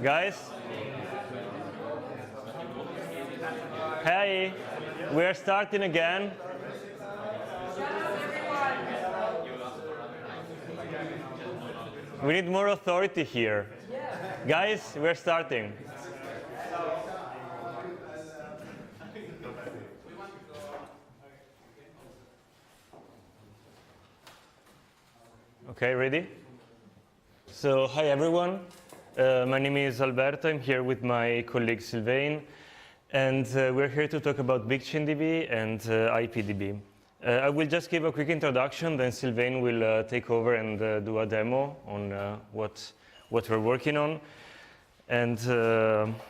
Guys? Hey, we are starting again. We need more authority here. Guys, we're starting. Okay, ready? So, hi everyone. My name is Alberto. I'm here with my colleague Sylvain. And we're here to talk about BigchainDB and IPDB. I will just give a quick introduction, then Sylvain will take over and do a demo on what we're working on. And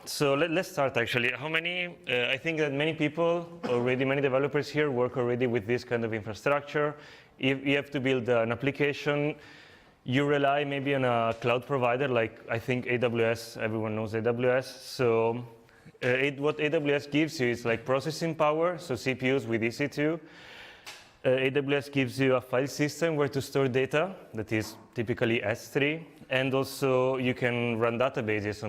so let's start actually. I think that many people already, many developers here work already with this kind of infrastructure. If you have to build an application, you rely maybe on a cloud provider like I think AWS, everyone knows AWS. So what AWS gives you is like processing power, so CPUs with EC2. AWS gives you a file system where to store data that is typically S3, and also you can run databases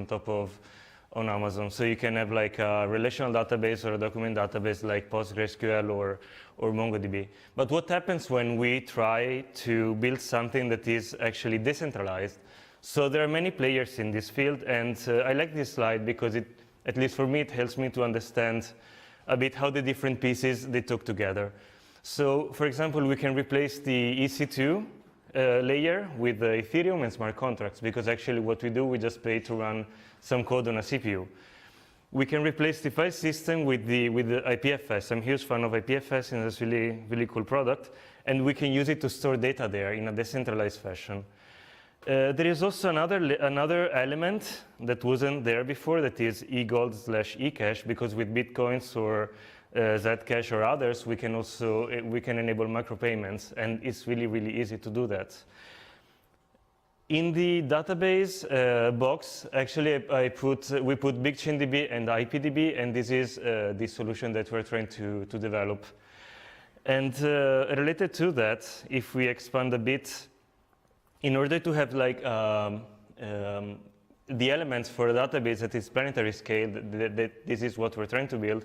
on Amazon. So you can have like a relational database or a document database like PostgreSQL or MongoDB. But what happens when we try to build something that is actually decentralized? So there are many players in this field, and I like this slide because at least for me, it helps me to understand a bit how the different pieces they talk together. So, for example, we can replace the EC2 layer with Ethereum and smart contracts, because actually what we do, we just pay to run some code on a CPU. We can replace the file system with the IPFS. I'm a huge fan of IPFS, and it's a really cool product. And we can use it to store data there in a decentralized fashion. There is also another element that wasn't there before, that is eGold/eCash, because with Bitcoins or Zcash or others, we can enable micropayments, and it's really easy to do that. In the database box, actually, we put BigchainDB and IPDB, and this is the solution that we're trying to develop. And related to that, if we expand a bit, in order to have like the elements for a database that is planetary scale, this is what we're trying to build,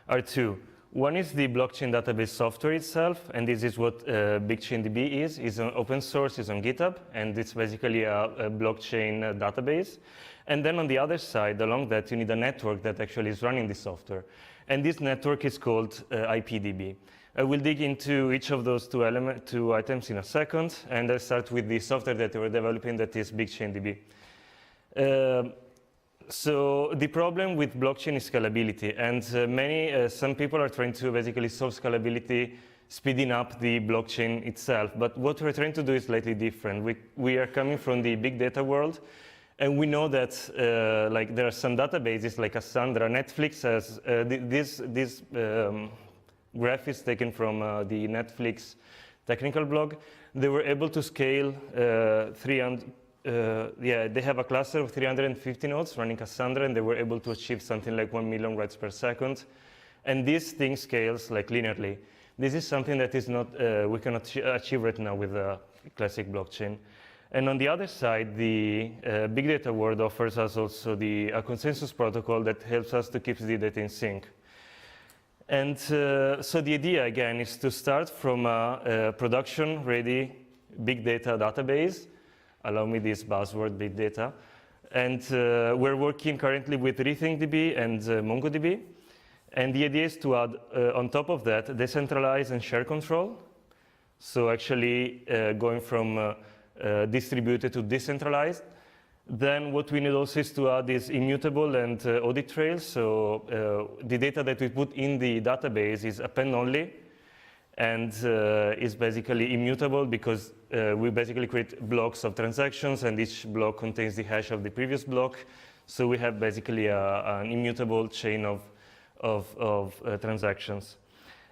are two. One is the blockchain database software itself, and this is what BigchainDB is. It's an open source, it's on GitHub, and it's basically a blockchain database. And then on the other side, along that, you need a network that actually is running the software. And this network is called IPDB. I will dig into each of those two items in a second, and I'll start with the software that we're developing, that is BigchainDB. So the problem with blockchain is scalability, and some people are trying to basically solve scalability, speeding up the blockchain itself. But what we're trying to do is slightly different. We are coming from the big data world, and we know that like there are some databases like Cassandra. Netflix has this graph is taken from the Netflix technical blog. They were able to scale 300. They have a cluster of 350 nodes running Cassandra, and they were able to achieve something like 1 million writes per second. And this thing scales like linearly. This is something that is not we cannot achieve right now with a classic blockchain. And on the other side, the big data world offers us also a consensus protocol that helps us to keep the data in sync. And so the idea, again, is to start from a production-ready big data database. Allow me this buzzword, big data. And we're working currently with RethinkDB and MongoDB. And the idea is to add, on top of that, decentralized and share control. So actually going from distributed to decentralized. Then what we need also is to add is immutable and audit trails. So the data that we put in the database is append only, and is basically immutable because we basically create blocks of transactions, and each block contains the hash of the previous block. So we have basically an immutable chain of transactions.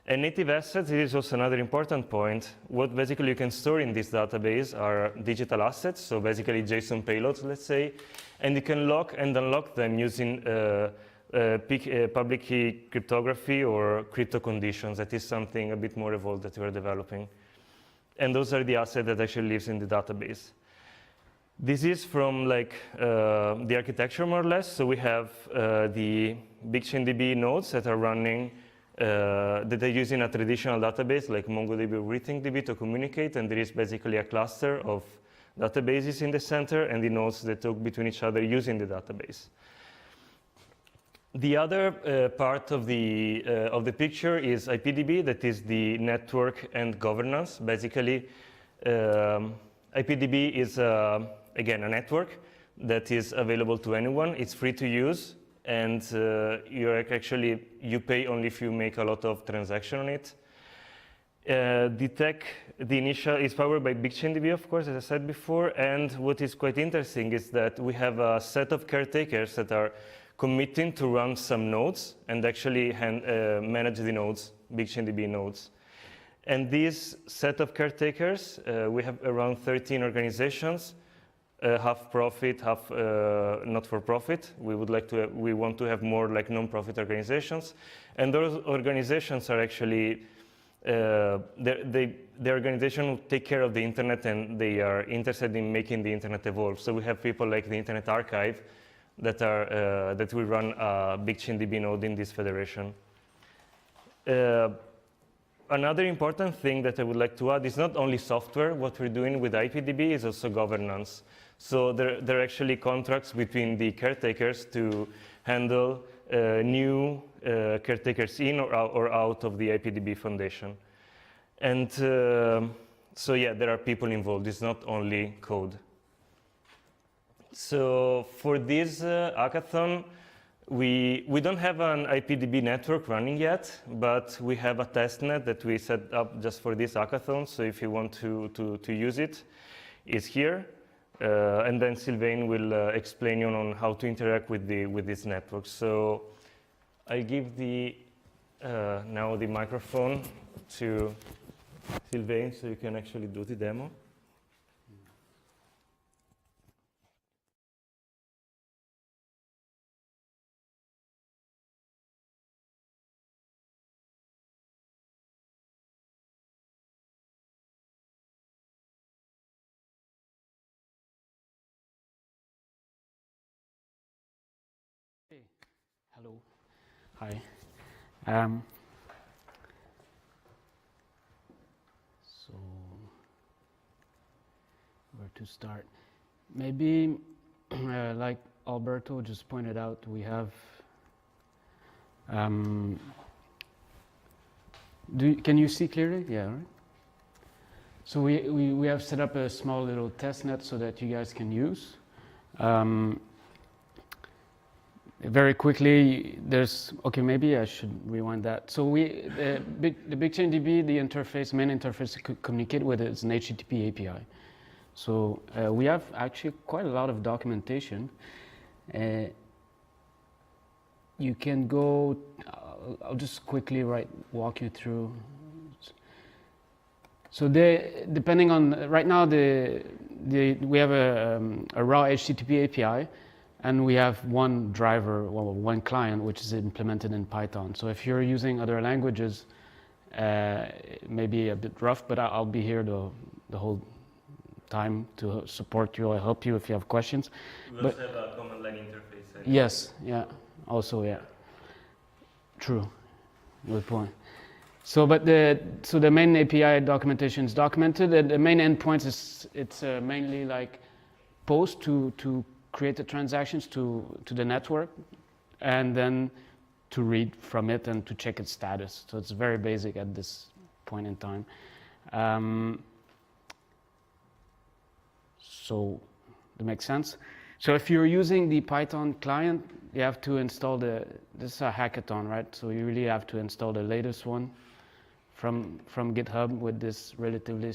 And native assets is also another important point. What basically you can store in this database are digital assets, so basically JSON payloads, let's say, and you can lock and unlock them using public key cryptography or crypto conditions. That is something a bit more evolved that we're developing. And those are the assets that actually lives in the database. This is from like the architecture more or less. So we have the BigchainDB nodes that are running, that are using a traditional database like MongoDB or RethinkDB to communicate, and there is basically a cluster of databases in the center and the nodes that talk between each other using the database. The other part of the picture is IPDB, that is the network and governance. Basically, IPDB is, again, a network that is available to anyone. It's free to use, and you pay only if you make a lot of transactions on it. The initial is powered by BigchainDB, of course, as I said before. And what is quite interesting is that we have a set of caretakers that are committing to run some nodes and actually manage the nodes, BigchainDB nodes. And this set of caretakers, we have around 13 organizations, half profit, half not for profit. We want to have more like non-profit organizations, and those organizations are actually the organization who take care of the internet, and they are interested in making the internet evolve. So we have people like the Internet Archive that will run a BigchainDB node in this federation. Another important thing that I would like to add is not only software. What we're doing with IPDB is also governance. So there are actually contracts between the caretakers to handle new caretakers in or out of the IPDB Foundation. And so yeah, there are people involved. It's not only code. So for this hackathon, we don't have an IPDB network running yet, but we have a testnet that we set up just for this hackathon. So if you want to use it, it's here. And then Sylvain will explain you on how to interact with this network. So I give now the microphone to Sylvain, so you can actually do the demo. Hey. Hello. Hi. So, where to start? Maybe, like Alberto just pointed out, we have. Can you see clearly? Yeah. Right. So we have set up a small little test net so that you guys can use. Very quickly, okay, maybe I should rewind that. So the BigchainDB, the main interface to communicate with it is an HTTP API. So we have actually quite a lot of documentation. You can go, I'll just quickly walk you through. So depending on, right now we have a raw HTTP API, and we have one driver, one client, which is implemented in Python. So if you're using other languages, it may be a bit rough, but I'll be here the whole time to support you or help you if you have questions. We also have a command line interface. Yes, yeah, also, yeah. True, good point. So, the main API documentation is documented, and the main endpoints it's mainly like post to create the transactions to the network, and then to read from it and to check its status. So it's very basic at this point in time. So that makes sense. So if you're using the Python client, you have to install this is a hackathon, right? So you really have to install the latest one from GitHub with this relatively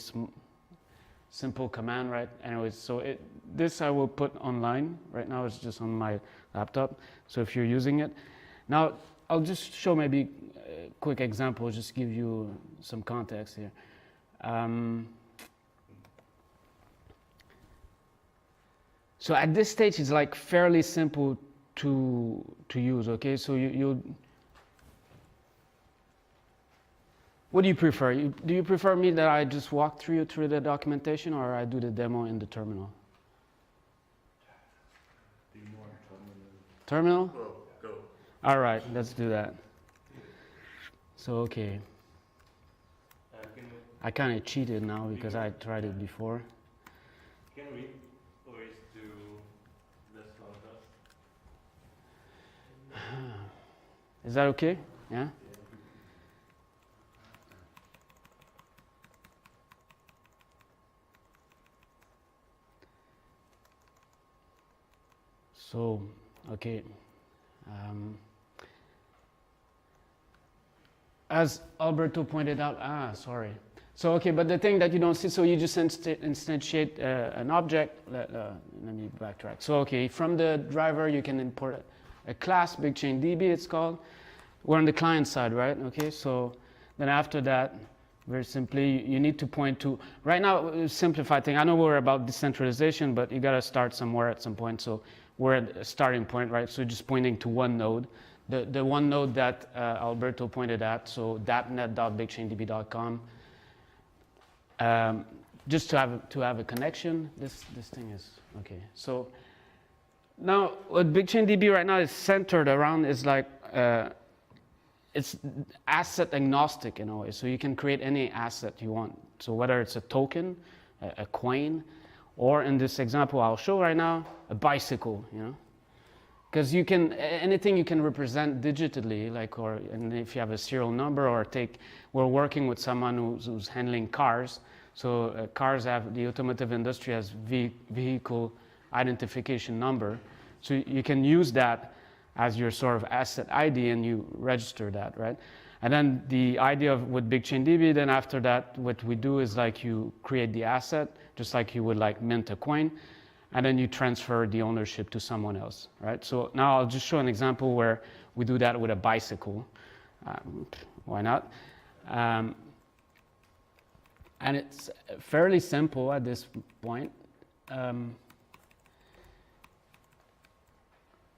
simple command, right? Anyways, so this I will put online. Right now it's just on my laptop. So if you're using it. Now, I'll just show maybe a quick example, just give you some context here. So at this stage, it's like fairly simple to use, okay? So what do you prefer? Do you prefer me that I just walk through the documentation, or I do the demo in the terminal? Terminal? Go. All right, let's do that. So, okay. I kind of cheated now because I tried it before. Can read or is to less contrast? Is that okay? Yeah? So, okay. As Alberto pointed out, sorry. So, okay, but the thing that you don't see, so you just instantiate an object. Let me backtrack. So, okay, from the driver, you can import a class, Bigchain DB it's called. We're on the client side, right? Okay, so then after that, very simply, you need to point to, right now, simplified thing. I know we're about decentralization, but you got to start somewhere at some point. So we're at a starting point, right? So just pointing to one node. The one node that Alberto pointed at, so dappnet.bigchaindb.com. Just to have a connection. This thing is okay. So now what Bigchain DB right now is centered around is like it's asset agnostic in a way. So you can create any asset you want. So whether it's a token, a coin, or in this example I'll show right now, a bicycle. You know, because you can anything you can represent digitally, like and if you have a serial number or we're working with someone who's handling cars. So cars have, the automotive industry has vehicle identification number. So you can use that as your sort of asset ID and you register that, right? And then the idea with Bigchain DB, then after that, what we do is like you create the asset, just like you would like mint a coin, and then you transfer the ownership to someone else, right? So now I'll just show an example where we do that with a bicycle. Why not? And it's fairly simple at this point.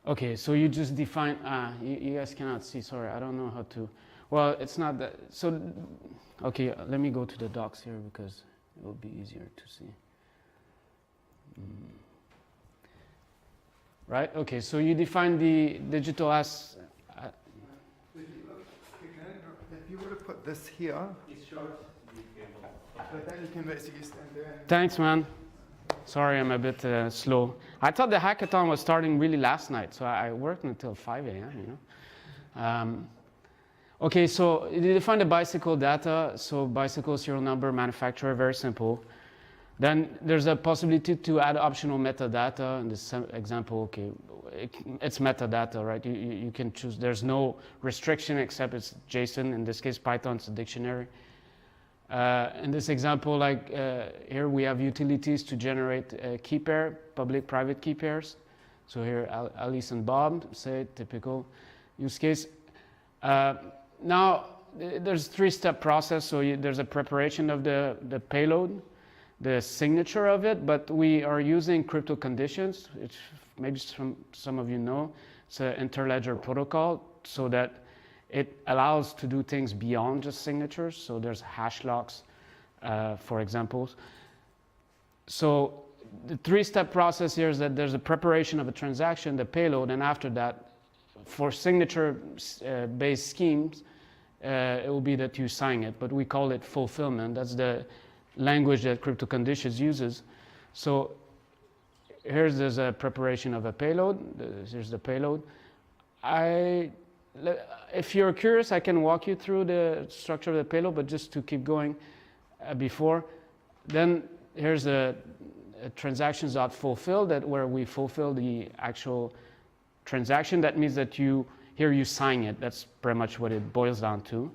Okay, so you just define, you guys cannot see, sorry, I don't know how to, well, it's not that, so, okay, let me go to the docs here because it will be easier to see. Right, okay, so you define the digital as, If you were to put this here, but then you can basically stand there. Thanks, man. Sorry, I'm a bit slow. I thought the hackathon was starting really last night, so I worked until 5 a.m., you know. Okay, so you define the bicycle data. So bicycle serial number, manufacturer, very simple. Then there's a possibility to add optional metadata. In this example, okay, it's metadata, right? You can choose. There's no restriction except it's JSON. In this case, Python's a dictionary. In this example, like here we have utilities to generate a key pair, public-private key pairs. So here, Alice and Bob, say typical use case. Now, there's a three-step process. So there's a preparation of the payload, the signature of it, but we are using crypto conditions, which maybe some of you know. It's an interledger protocol so that it allows to do things beyond just signatures. So there's hash locks, for example. So the three-step process here is that there's a preparation of a transaction, the payload, and after that, for signature-based schemes, it will be that you sign it, but we call it fulfillment. That's the language that crypto conditions uses. So there's a preparation of a payload. Here's the payload. If you're curious, I can walk you through the structure of the payload, but just to keep going before. Then here's a transactions.fulfill, that where we fulfill the actual transaction. That means that here you sign it. That's pretty much what it boils down to.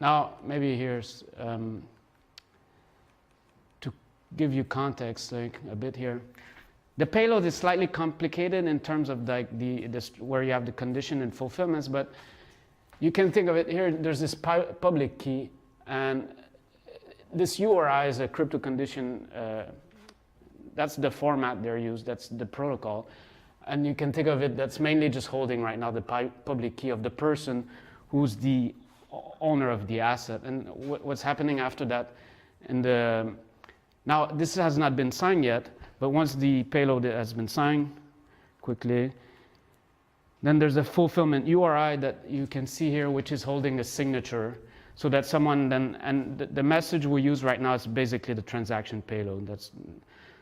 Now, maybe here's, to give you context, like a bit here. The payload is slightly complicated in terms of like where you have the condition and fulfillments, but you can think of it here. There's this public key, and this URI is a crypto condition. That's the format they're used. That's the protocol, and you can think of it. That's mainly just holding right now the public key of the person who's the owner of the asset. And what's happening after that? Now this has not been signed yet. But once the payload has been signed, quickly, then there's a fulfillment URI that you can see here, which is holding a signature, so that someone then, and the message we use right now is basically the transaction payload.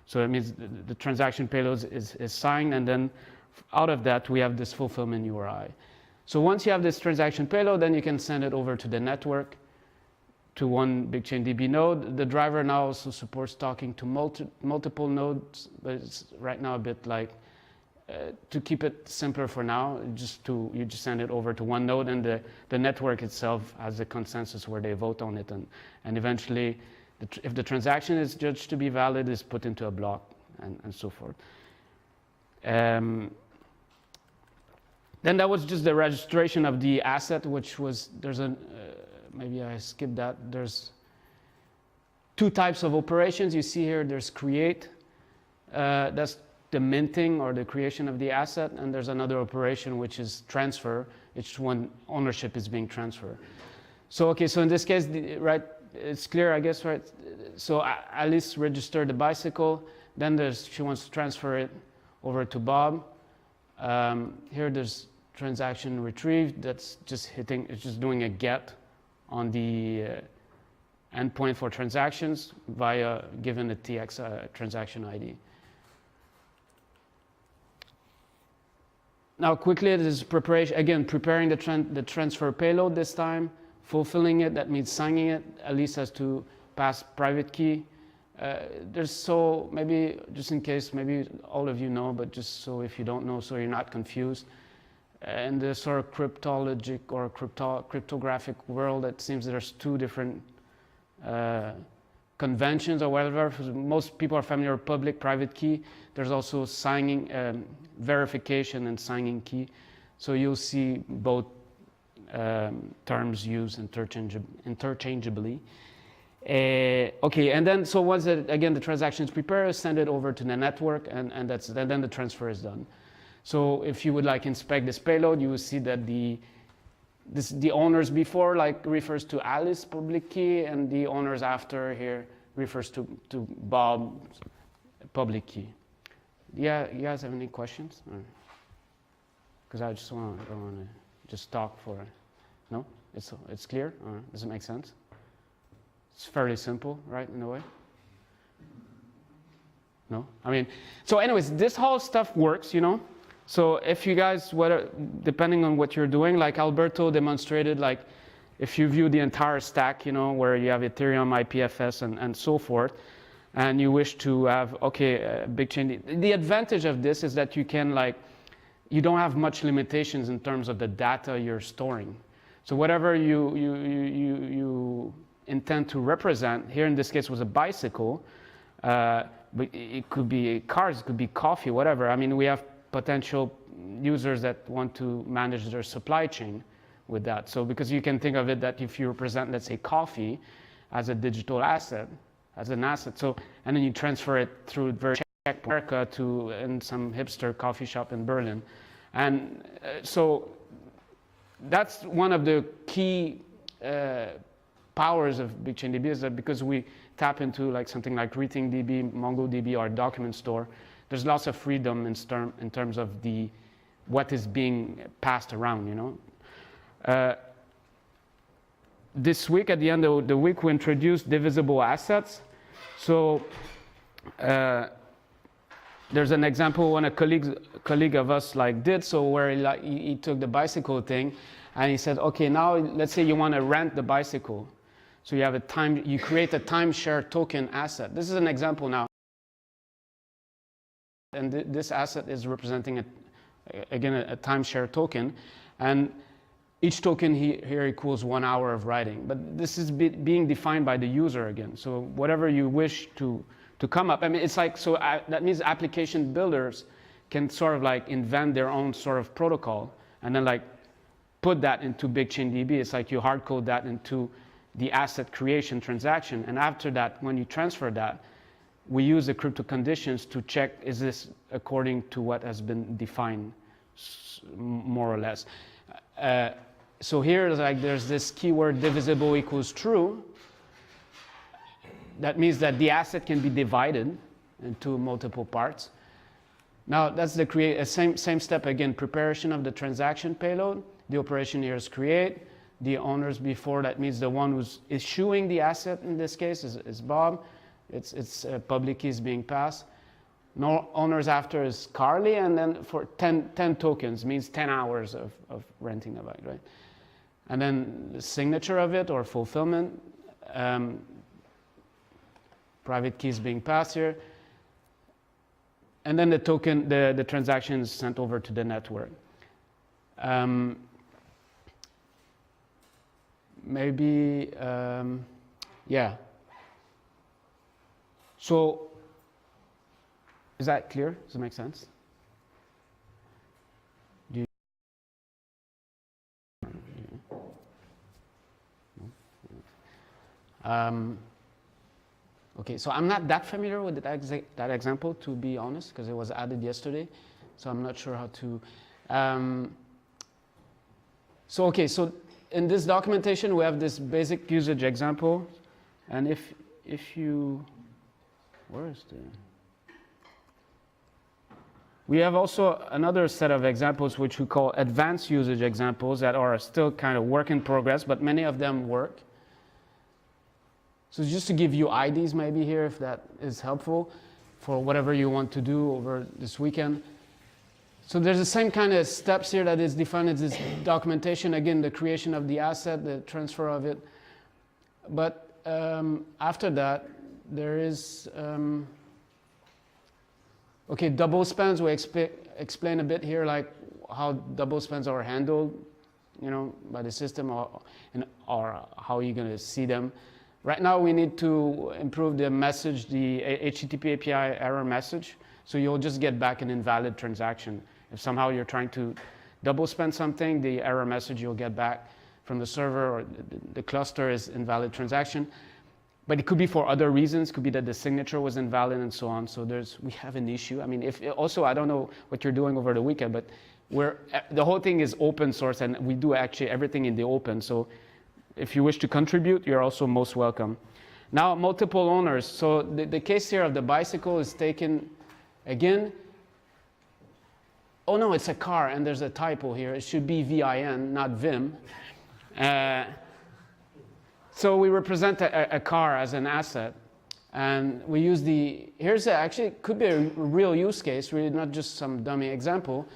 So it means the transaction payload is signed, and then out of that we have this fulfillment URI. So once you have this transaction payload, then you can send it over to the network, to one Bigchain DB node. The driver now also supports talking to multiple nodes, but it's right now a bit like, to keep it simpler for now, you just send it over to one node, and the network itself has a consensus where they vote on it, and eventually, if the transaction is judged to be valid, is put into a block, and so forth. Then that was just the registration of the asset, which was, maybe I skipped that. There's two types of operations. You see here, there's create. That's the minting or the creation of the asset. And there's another operation, which is transfer. It's when ownership is being transferred. So, okay, so in this case, right, it's clear, I guess, right? So Alice registered the bicycle. Then she wants to transfer it over to Bob. Here there's transaction retrieved. That's just it's just doing a get on the endpoint for transactions via given the TX transaction ID. Now quickly, this is preparation, again, preparing the transfer payload this time, fulfilling it, that means signing it. Alice has to pass private key. Maybe just in case, maybe all of you know, but just so if you don't know, so you're not confused. In the sort of cryptologic or cryptographic world, it seems there's two different conventions or whatever. Most people are familiar with public, private key. There's also signing, verification and signing key. So you'll see both terms used interchangeably. Okay, and then so once again the transaction is prepared, send it over to the network, and then the transfer is done. So if you would like inspect this payload, you will see that the owners before refers to Alice public key, and the owners after here refers to Bob's public key. Yeah, you guys have any questions? Because I just don't want to just talk for. No, it's clear. Does it make sense? It's fairly simple, right, in a way? No? I mean, so anyways, this whole stuff works, you know? So if you guys, depending on what you're doing, like Alberto demonstrated, like if you view the entire stack, you know, where you have Ethereum, IPFS, and so forth, and you wish to have, Bigchain. The advantage of this is that you can, you don't have much limitations in terms of the data you're storing. So whatever you intend to represent, here in this case was a bicycle, but it could be cars, it could be coffee, whatever. I mean, we have potential users that want to manage their supply chain with that. So because you can think of it that if you represent, let's say, coffee as a digital asset, as an asset, so, and then you transfer it through check America to in some hipster coffee shop in Berlin. And so that's one of the key powers of Bigchain DB, is that because we tap into something like RethinkDB, MongoDB, or document store, there's lots of freedom in terms of what is being passed around, you know. This week, at the end of the week, we introduced divisible assets. So there's an example one a colleague of us did, so where he took the bicycle thing, and he said, okay, now let's say you want to rent the bicycle. So you create a timeshare token asset. This is an example now. And this asset is representing, again, a timeshare token. And each token here equals 1 hour of writing. But this is being defined by the user again. So whatever you wish to come up. I mean, it's that means application builders can sort of invent their own sort of protocol and then put that into Bigchain DB. It's like you hard code that into the asset creation transaction. And after that, when you transfer that, we use the crypto conditions to check, is this according to what has been defined, more or less. So here, there's this keyword divisible equals true. That means that the asset can be divided into multiple parts. Now that's the same step again, preparation of the transaction payload. The operation here is create. The owners before, that means the one who's issuing the asset in this case is Bob. It's public keys being passed. No owners after is Carly, and then for 10 tokens means 10 hours of renting a bike, right? And then the signature of it or fulfillment, private keys being passed here. And then the token, the transaction is sent over to the network. Yeah. So, is that clear? Does it make sense? Okay, so I'm not that familiar with that example, to be honest, because it was added yesterday, so I'm not sure how to. So in this documentation, we have this basic usage example, and if you, where is the? We have also another set of examples which we call advanced usage examples that are still kind of work in progress, but many of them work. So just to give you ideas maybe here, if that is helpful for whatever you want to do over this weekend. So there's the same kind of steps here that is defined as this documentation. Again, the creation of the asset, the transfer of it. But after that, there is, okay, double spends. We explain a bit here, like how double spends are handled, by the system, or how you're going to see them. Right now, we need to improve the message, the HTTP API error message, so you'll just get back an invalid transaction. If somehow you're trying to double spend something, the error message you'll get back from the server or the cluster is invalid transaction. But it could be for other reasons. It could be that the signature was invalid and so on. So we have an issue. I mean, also, I don't know what you're doing over the weekend, but the whole thing is open source, and we do actually everything in the open. So if you wish to contribute, you're also most welcome. Now, multiple owners. So the case here of the bicycle is taken again. Oh no, it's a car, and there's a typo here. It should be VIN, not Vim. So we represent a car as an asset, and we use actually could be a real use case, really not just some dummy example,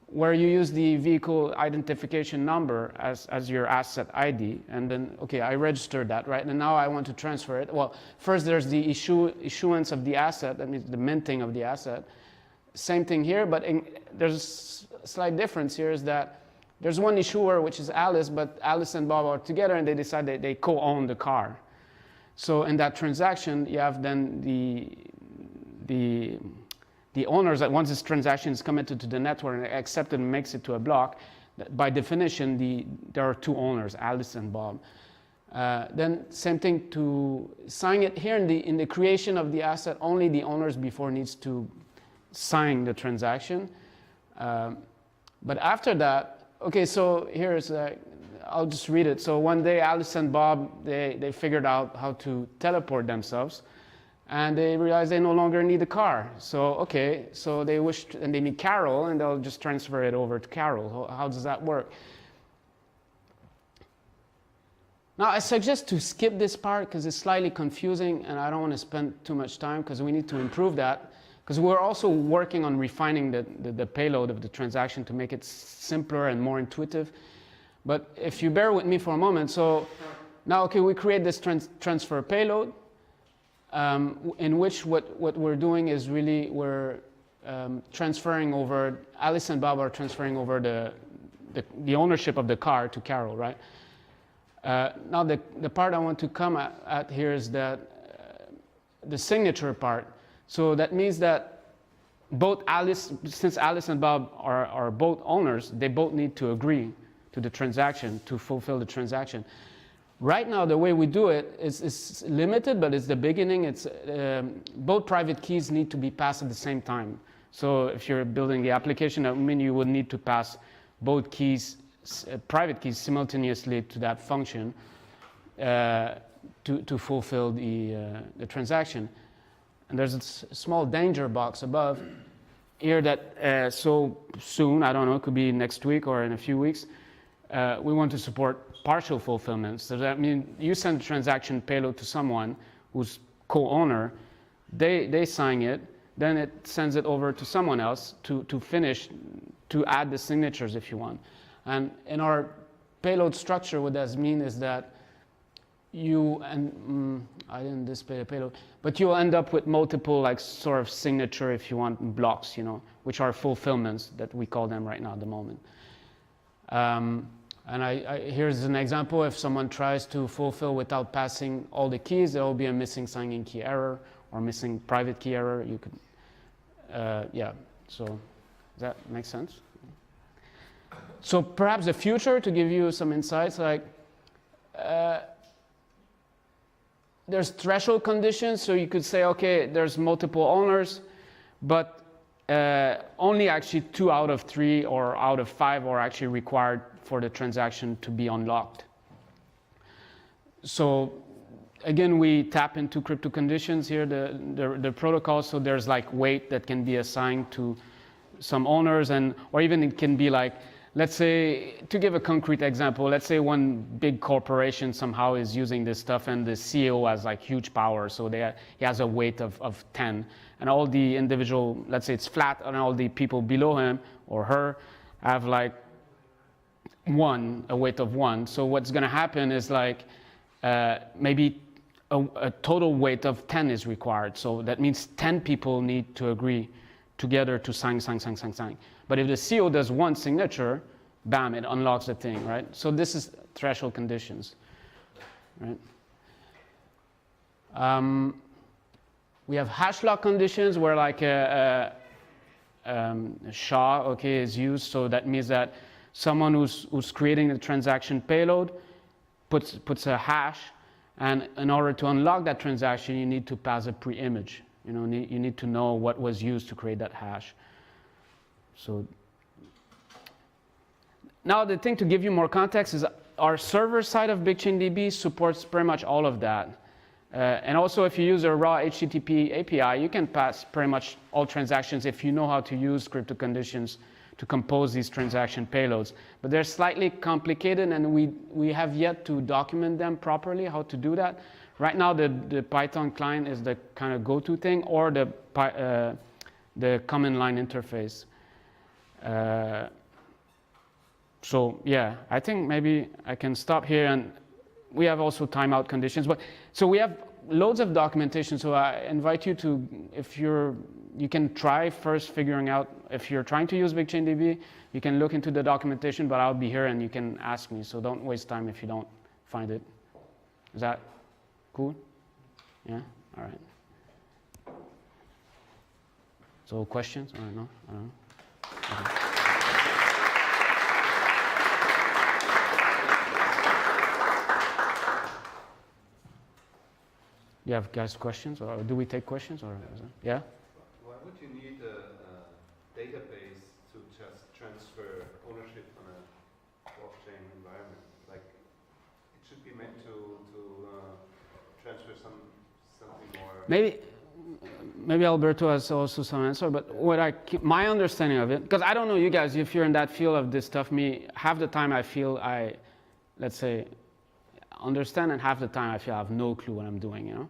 where you use the vehicle identification number as your asset ID, and then, okay, I registered that, right? And now I want to transfer it. Well, first there's the issuance of the asset, that means the minting of the asset. Same thing here, but there's a slight difference here, is that there's one issuer, which is Alice, but Alice and Bob are together, and they decide that they co-own the car. So in that transaction, you have then the owners that once this transaction is committed to the network and accepted and makes it to a block, by definition, there are two owners, Alice and Bob. Then same thing to sign it here in the creation of the asset, only the owners before needs to sign the transaction. But after that, okay, so here's, I'll just read it. So one day, Alice and Bob, they figured out how to teleport themselves, and they realized they no longer need a car. So, okay, so they wished, and they need Carol, and they'll just transfer it over to Carol. How does that work? Now, I suggest to skip this part because it's slightly confusing, and I don't want to spend too much time because we need to improve that. Because we're also working on refining the payload of the transaction to make it simpler and more intuitive. But if you bear with me for a moment, so now, okay, we create this transfer payload, in which what we're doing is really we're transferring over, Alice and Bob are transferring over the ownership of the car to Carol, right? Now, the part I want to come at here is that the signature part. So that means that since Alice and Bob are both owners, they both need to agree to the transaction to fulfill the transaction. Right now, the way we do it is limited, but it's the beginning. It's both private keys need to be passed at the same time. So if you're building the application, I mean, you would need to pass both keys, private keys, simultaneously to that function to fulfill the transaction. And there's a small danger box above here that so soon, I don't know, it could be next week or in a few weeks, we want to support partial fulfillment. So that means you send a transaction payload to someone who's co-owner, they sign it, then it sends it over to someone else to finish, to add the signatures if you want. And in our payload structure, what that means is that you, and I didn't display the payload, but you'll end up with multiple like sort of signature, if you want, blocks, you know, which are fulfillments that we call them right now at the moment. And here's an example. If someone tries to fulfill without passing all the keys, there will be a missing signing key error or missing private key error. You could, yeah, so does that make sense? So perhaps the future, to give you some insights, like there's threshold conditions, so you could say, okay, there's multiple owners, but only actually 2 out of 3 or out of 5 are actually required for the transaction to be unlocked. So again, we tap into crypto conditions here, the protocol, so there's like weight that can be assigned to some owners, and or even it can be like, let's say, to give a concrete example, let's say one big corporation somehow is using this stuff and the CEO has like huge power, so he has a weight of 10, and all the individual, let's say it's flat, and all the people below him or her have like a weight of 1. So what's going to happen is like maybe a total weight of 10 is required. So that means 10 people need to agree together to sign. But if the CEO does 1 signature, bam, it unlocks the thing, right? So this is threshold conditions, right? We have hash lock conditions where like a SHA, okay, is used. So that means that someone who's creating the transaction payload puts a hash, and in order to unlock that transaction, you need to pass a pre-image. You know, you need to know what was used to create that hash. So now the thing to give you more context is our server side of BigchainDB supports pretty much all of that. And also if you use a raw HTTP API, you can pass pretty much all transactions if you know how to use crypto conditions to compose these transaction payloads. But they're slightly complicated, and we have yet to document them properly, how to do that. Right now, the Python client is the kind of go-to thing, or the command line interface. So yeah, I think maybe I can stop here, and we have also timeout conditions. But so we have loads of documentation. So I invite you to, if you can try first figuring out if you're trying to use BigchainDB, you can look into the documentation, but I'll be here and you can ask me. So don't waste time if you don't find it. Is that cool? Yeah? All right. So questions? Or no? I don't know. Okay. Do you have guys questions, or do we take questions, or yeah? Why would you need a database to just transfer ownership on a blockchain environment? Like, it should be meant to transfer something more. Maybe Alberto has also some answer, but my understanding of it, because I don't know you guys, if you're in that field of this stuff, half the time I feel let's say, understand, and half the time I feel I have no clue what I'm doing, you know.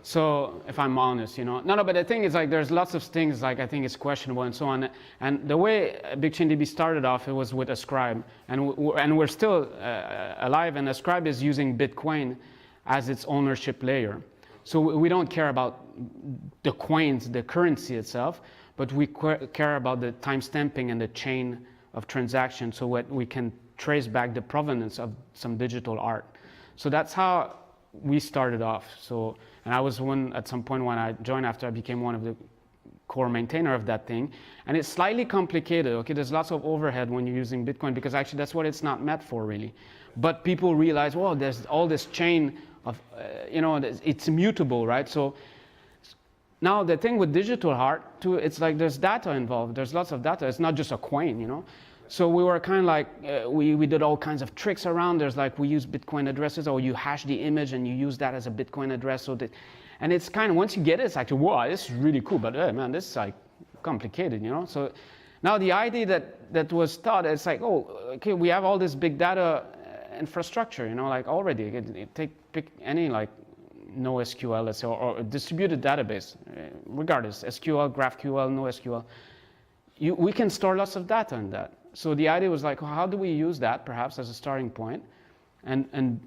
So if I'm honest, you know, no, but the thing is, like, there's lots of things like I think it's questionable and so on. And the way BigchainDB started off, it was with Ascribe, and we're still alive. And Ascribe is using Bitcoin as its ownership layer. So we don't care about the coins, the currency itself, but we care about the timestamping and the chain of transactions, so that we can trace back the provenance of some digital art. So that's how we started off. So, and I was at some point when I joined, after I became one of the core maintainer of that thing. And it's slightly complicated, okay? There's lots of overhead when you're using Bitcoin, because actually that's what it's not meant for, really. But people realize, well, there's all this chain of, you know, it's immutable, right? So now the thing with digital art, too, it's like there's data involved. There's lots of data. It's not just a coin, you know? So we were kind of like, we did all kinds of tricks around. There's like, we use Bitcoin addresses, or you hash the image and you use that as a Bitcoin address. So that, And it's kind of, once you get it, it's like, wow, this is really cool, but man, this is like complicated, you know? So now the idea that was thought, it's like, oh, okay, we have all this big data infrastructure, you know, like already, pick any like NoSQL, let's say, or a distributed database, regardless, SQL, GraphQL, NoSQL. We can store lots of data in that. So the idea was like, well, how do we use that perhaps as a starting point and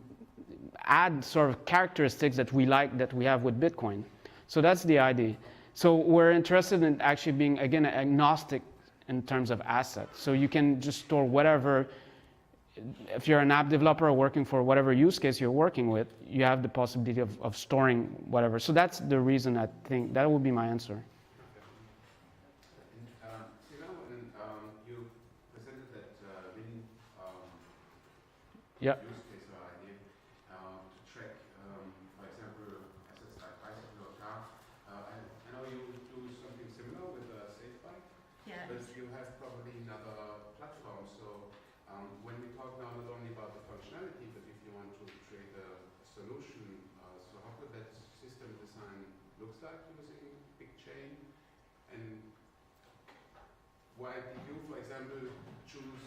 add sort of characteristics that we like, that we have with Bitcoin. So that's the idea. So we're interested in actually being, again, agnostic in terms of assets. So you can just store whatever, if you're an app developer working for whatever use case you're working with, you have the possibility of storing whatever. So that's the reason I think that would be my answer. You presented that Yeah. use case or idea to track, for example, assets like bicycle or car. I know you do something similar with a safe bike, Yeah. but you have probably another platform. So when we talk now not only about the functionality, but if you want to create a solution, so how could that system design looks like using Bigchain? And why did you, for example, choose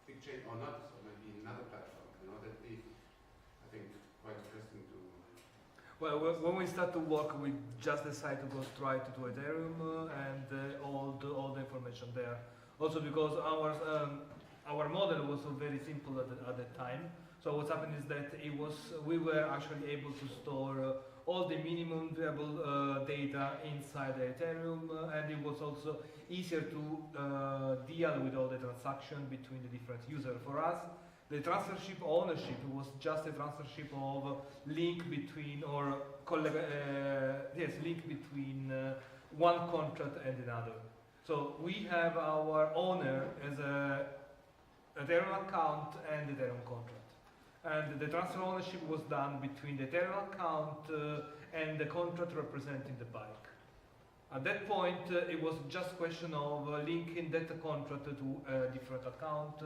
Bigchain or not, or maybe another platform? You know, that'd be, I think, quite interesting to. Well, when we start to work, we just decide to go straight to Ethereum and all the information there. Also because our model was very simple at that time. So what's happened is that we were actually able to store all the minimum viable data inside the Ethereum, and it was also easier to deal with all the transaction between the different users. For us, the transfership ownership was just a transfership of link between link between one contract and another. So we have our owner as a Ethereum account and Ethereum contract. And the transfer ownership was done between the Ethereum account and the contract representing the bike. At that point, it was just a question of linking that contract to a different account,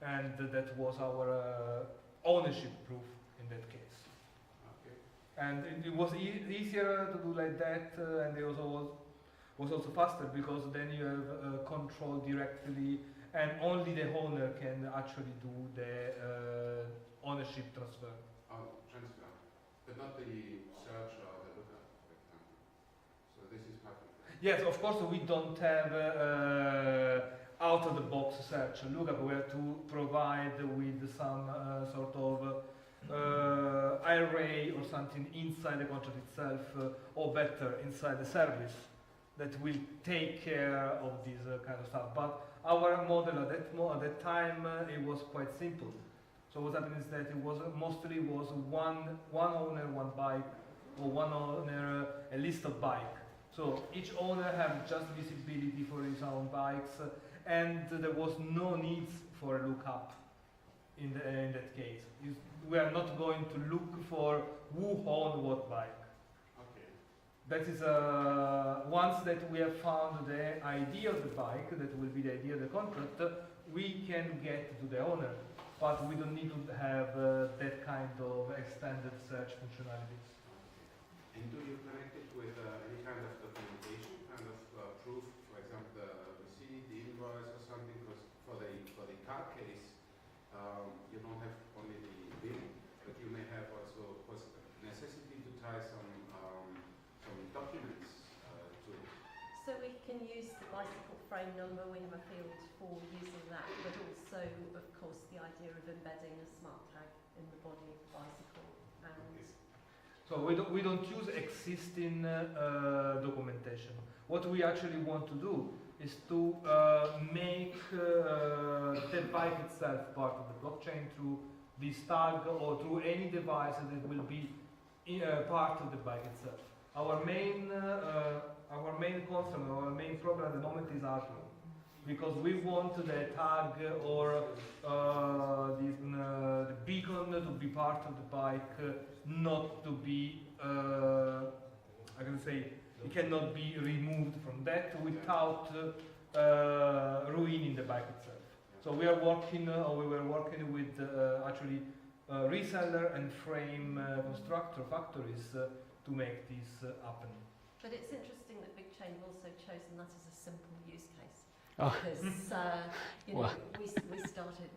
and that was our ownership proof in that case. Okay. And it was easier to do like that, and it was also faster, because then you have control directly, and only the owner can actually do the ownership transfer. Oh, transfer, but not the search or the lookup, for example. So this is public. Yes, of course, we don't have out-of-the-box search and lookup. We have to provide with some sort of array or something inside the contract itself, or better, inside the service, that will take care of this kind of stuff. But our model at that time, it was quite simple. So what happened is that it was mostly one owner, one bike, or one owner, a list of bike. So each owner had just visibility for his own bikes, and there was no need for a lookup in that case. We are not going to look for who owned what bike. Okay. That is once that we have found the ID of the bike, that will be the ID of the contract, we can get to the owner, but we don't need to have that kind of extended search functionalities. And do you connect it with any kind of documentation, kind of proof, for example, the receipt, the invoice or something? Because for the car case, you don't have only the bill, but you may have also necessity to tie some documents to it. So we can use the bicycle frame number, we have a field for using that, but also, of course, the idea of embedding a smart tag in the body of the bicycle. And So we don't use existing documentation. What we actually want to do is to make the bike itself part of the blockchain through this tag or through any device that will be part of the bike itself. Our main concern, our main problem at the moment is hardware, because we want the tag or the beacon to be part of the bike, not to be, I can say, it cannot be removed from that without ruining the bike itself. So we are working, or we were working with actually reseller and frame constructor factories to make this happen. But it's interesting that Bigchain have also chosen that as a simple use case. Oh. Because, you know, Well. we started,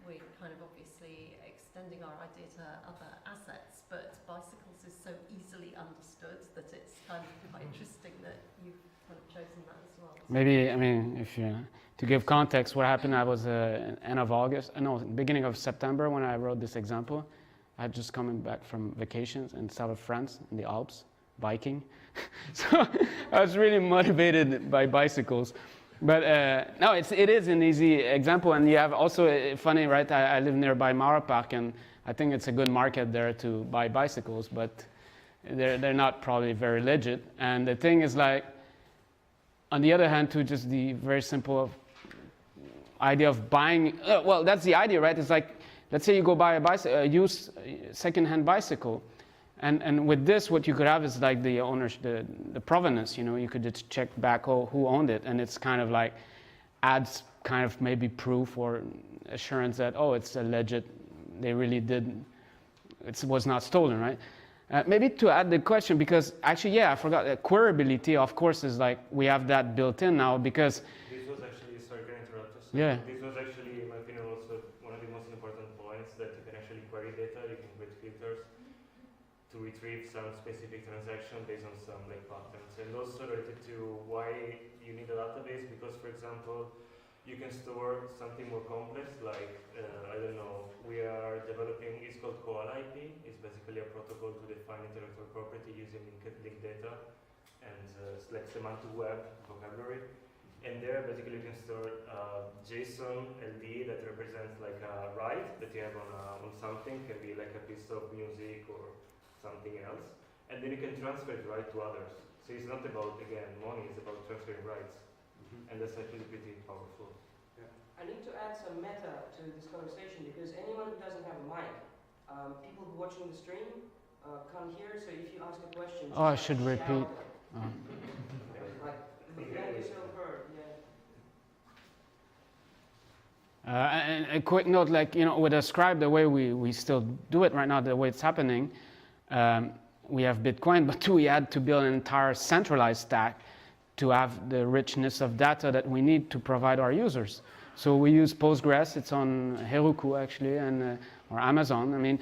we're kind of obviously extending our idea to other assets, but bicycles is so easily understood that it's kind of quite interesting that you've kind of chosen that as well. Maybe, I mean, if you, to give context, what happened, I was end of August, no, beginning of September when I wrote this example. I had just coming back from vacations in south of France, in the Alps, biking. So I was really motivated by bicycles. But no, it is an easy example, and you have also, funny, right, I live nearby Mara Park, and I think it's a good market there to buy bicycles, but they're not probably very legit. And the thing is, like, on the other hand, too, just the very simple idea of buying, well, that's the idea, right? It's like, let's say you go buy a used second-hand bicycle, and with this, what you could have is like the ownership, the provenance, you know, you could just check back who owned it, and it's kind of like adds kind of maybe proof or assurance that, oh, it's a legit, they really did, it was not stolen, right? Maybe to add the question, because actually, yeah, I forgot, queryability, of course, is like, we have that built in now, because... This was actually, sorry, can I interrupt you? Yeah. This was actually, in my opinion, also one of the most important points, that you can actually query data, you can create filters to retrieve some specific transaction based on some like patterns, and also related to why you need a database, because, for example, you can store something more complex, like, I don't know, we are developing, it's called Koala IP. It's basically a protocol to define intellectual property using linked data and like semantic web vocabulary. And there, basically, you can store JSON LD that represents like a write that you have on something, can be like a piece of music or something else. And then you can transfer it right to others. So it's not about, again, money, it's about transferring rights. And that's actually pretty powerful. I need to add some meta to this conversation, because anyone who doesn't have a mic, people who are watching the stream can't hear, so if you ask a question, Oh, I should repeat. Like, make yourself heard, yeah. And a quick note, like, you know, with a scribe, the way we still do it right now, the way it's happening, we have Bitcoin, but we had to build an entire centralized stack to have the richness of data that we need to provide our users. So we use Postgres, it's on Heroku actually, and or Amazon. I mean,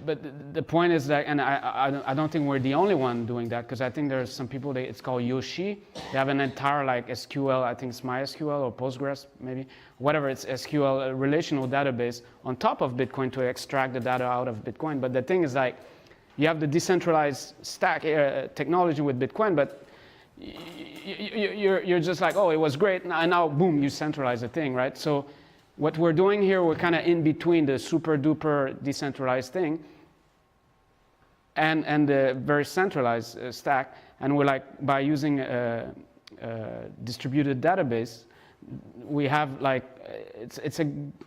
but the point is that, and I don't think we're the only one doing that, because I think there's some people, it's called Yoshi. They have an entire like SQL, I think it's MySQL or Postgres maybe, whatever, it's SQL, a relational database on top of Bitcoin to extract the data out of Bitcoin. But the thing is, like, you have the decentralized stack technology with Bitcoin, but you're just like, oh, it was great, and now boom, you centralize the thing, right? So what we're doing here, we're kind of in between the super duper decentralized thing and the very centralized stack, and we're like, by using a distributed database, we have like,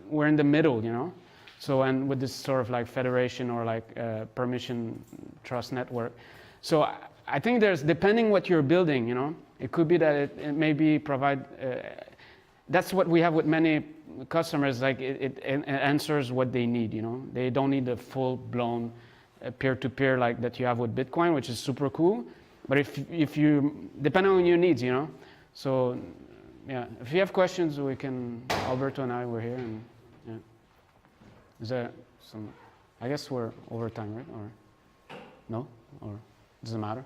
we're in the middle, you know? So, and with this sort of like federation or like permission trust network. So I think there's, depending what you're building, you know, it could be that it maybe provide, that's what we have with many customers, like it answers what they need, you know. They don't need the full-blown peer-to-peer like that you have with Bitcoin, which is super cool. But if you, depending on your needs, you know. So, yeah, if you have questions, we can, Alberto and I were here, and yeah. Is there some, I guess we're over time, right? Or, no? Or doesn't matter?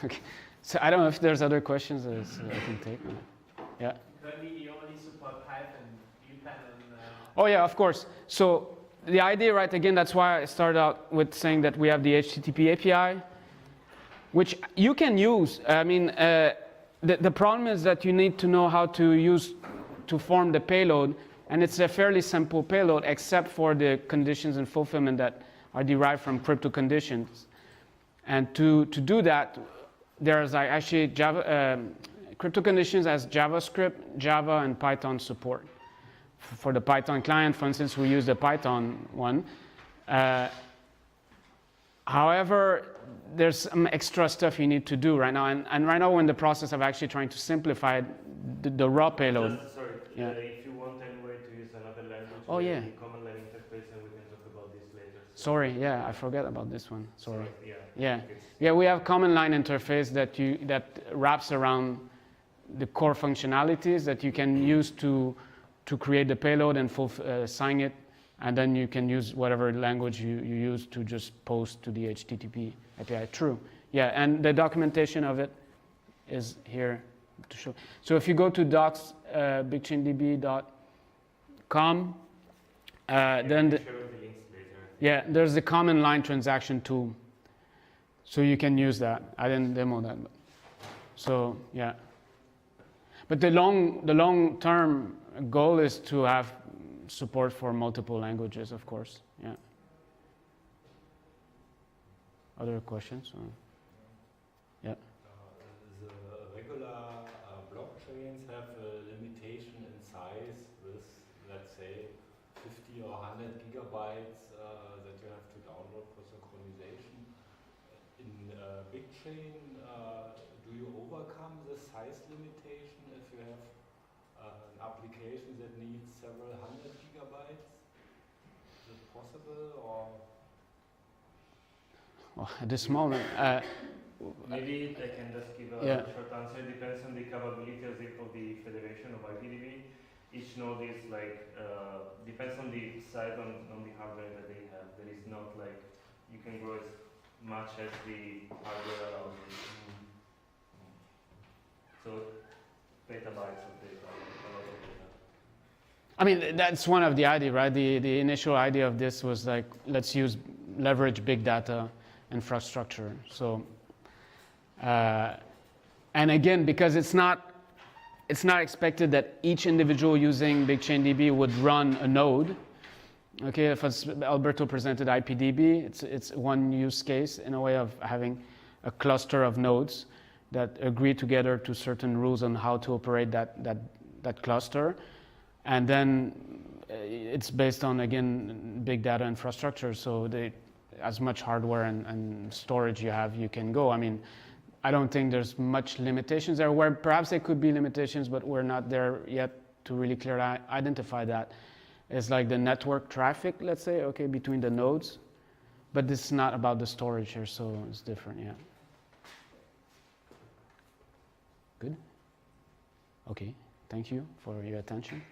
Okay. So I don't know if there's other questions that I can take. Yeah. Currently, you only support Python. Do you plan on? Oh yeah, of course. So the idea, right? Again, that's why I started out with saying that we have the HTTP API, which you can use. I mean, the problem is that you need to know how to use to form the payload, and it's a fairly simple payload, except for the conditions and fulfillment that are derived from crypto conditions. And to do that, there's like actually Java, crypto conditions as JavaScript, Java, and Python support. For the Python client, for instance, we use the Python one. However, there's some extra stuff you need to do right now. And right now we're in the process of actually trying to simplify the raw payload. Sorry, yeah. If you want anyway to use another language, oh, yeah. the command line interface, and we can talk about this later. Sorry, yeah, I forgot about this one. Sorry. Yeah. Yeah, we have command line interface that wraps around the core functionalities that you can use to create the payload and sign it, and then you can use whatever language you use to just post to the HTTP API. True. Yeah, and the documentation of it is here to show. So if you go to docs bigchaindb.com, then yeah, there's the command line transaction tool. So you can use that. I didn't demo that. But, so yeah. But the long-term goal is to have support for multiple languages, of course. Yeah. Other questions? Yeah. The regular blockchains have a limitation in size with, let's say, 50 or 100 gigabytes that you have to download for synchronization. In Bigchain, do you overcome the size limitation if you have an application that needs several hundred gigabytes? Is it possible, or? Well, at this moment, maybe I can just give a short answer. It depends on the capability of the federation of IPDB. Each node is like, depends on the size on the hardware that they have. There is not like, you can grow as much as the hardware allows you. So, petabytes of data, a lot of data. I mean, that's one of the idea, right? The initial idea of this was like, let's leverage big data infrastructure. So, and again, because it's not expected that each individual using BigchainDB would run a node. Okay, if Alberto presented IPDB, it's one use case in a way of having a cluster of nodes that agree together to certain rules on how to operate that cluster. And then it's based on, again, big data infrastructure. So as much hardware and storage you have, you can go. I mean, I don't think there's much limitations there. Where perhaps there could be limitations, but we're not there yet to really clearly identify that. It's like the network traffic, let's say, okay, between the nodes. But this is not about the storage here, so it's different, yeah. Good? Okay, thank you for your attention.